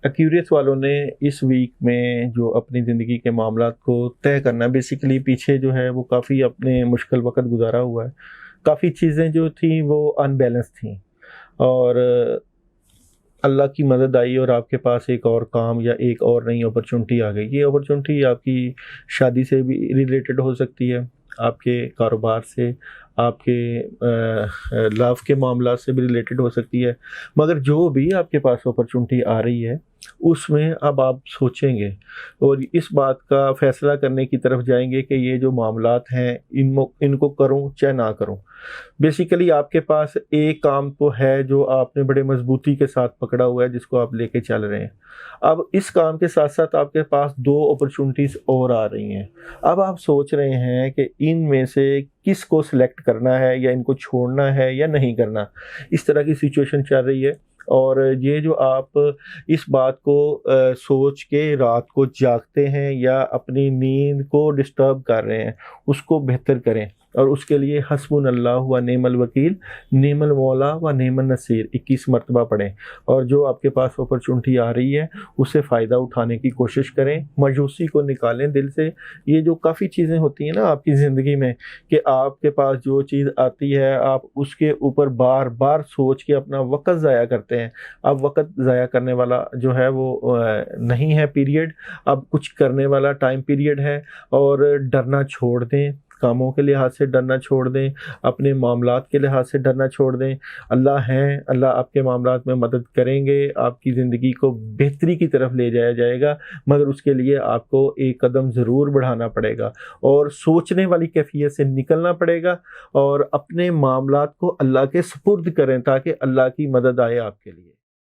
Aquarius वालों ने इस वीक में जो अपनी ज़िंदगी के मामलात को तय करना, बेसिकली पीछे जो है वो काफ़ी अपने मुश्किल वक़्त गुज़ारा हुआ है। काफ़ी चीज़ें जो थी वो अनबैलेंस थी, और अल्लाह की मदद आई और आपके पास एक और काम या एक और नई अपॉर्चुनिटी आ गई। ये अपॉर्चुनिटी आपकी शादी से भी रिलेटेड हो सकती है, आपके कारोबार से, आपके लव के मामला से भी रिलेटेड हो सकती है। मगर जो भी आपके पास अपॉर्चुनिटी आ रही है, उसमें अब आप सोचेंगे और इस बात का फ़ैसला करने की तरफ जाएँगे कि ये जो मामलात हैं, इनको करूँ चाहे ना करूँ। बेसिकली आपके पास एक काम तो है जो आपने बड़े मज़बूती के साथ पकड़ा हुआ है, जिसको आप लेके चल रहे हैं। अब इस काम के साथ-साथ आपके पास 2 अपॉर्चुनिटीज़ और आ रही हैं। अब आप सोच रहे हैं कि इनमें से किसको सिलेक्ट करना है, या इनको छोड़ना है या नहीं करना। इस तरह की सिचुएशन चल रही है, और ये जो आप इस बात को सोच के रात को जागते हैं या अपनी नींद को डिस्टर्ब कर रहे हैं, उसको बेहतर करें, और उसके लिए हस्बुनल्लाह व निअमल वकील, निअमल मौला व निअमन नसीर 21 मरतबा पढ़ें। और जो आपके पास अपॉर्चुनिटी आ रही है, उससे फ़ायदा उठाने की कोशिश करें, मायूसी को निकालें दिल से। ये जो काफ़ी चीज़ें होती हैं ना आपकी ज़िंदगी में, कि आपके पास जो चीज़ आती है, आप उसके ऊपर बार बार सोच के अपना वक़्त ज़ाया करते हैं। अब वक़्त ज़ाया करने वाला जो है वो नहीं है पीरियड, अब कुछ करने वाला टाइम पीरियड है। और डरना छोड़ दें, कामों के लिहाज से डरना छोड़ दें, अपने मामलात के लिहाज से डरना छोड़ दें। अल्लाह हैं, अल्लाह आपके मामलात में मदद करेंगे, आपकी ज़िंदगी को बेहतरी की तरफ ले जाया जाएगा। मगर उसके लिए आपको एक कदम ज़रूर बढ़ाना पड़ेगा, और सोचने वाली कैफ़ियत से निकलना पड़ेगा, और अपने मामलात को अल्लाह के सुपुर्द करें ताकि अल्लाह की मदद आए आपके लिए।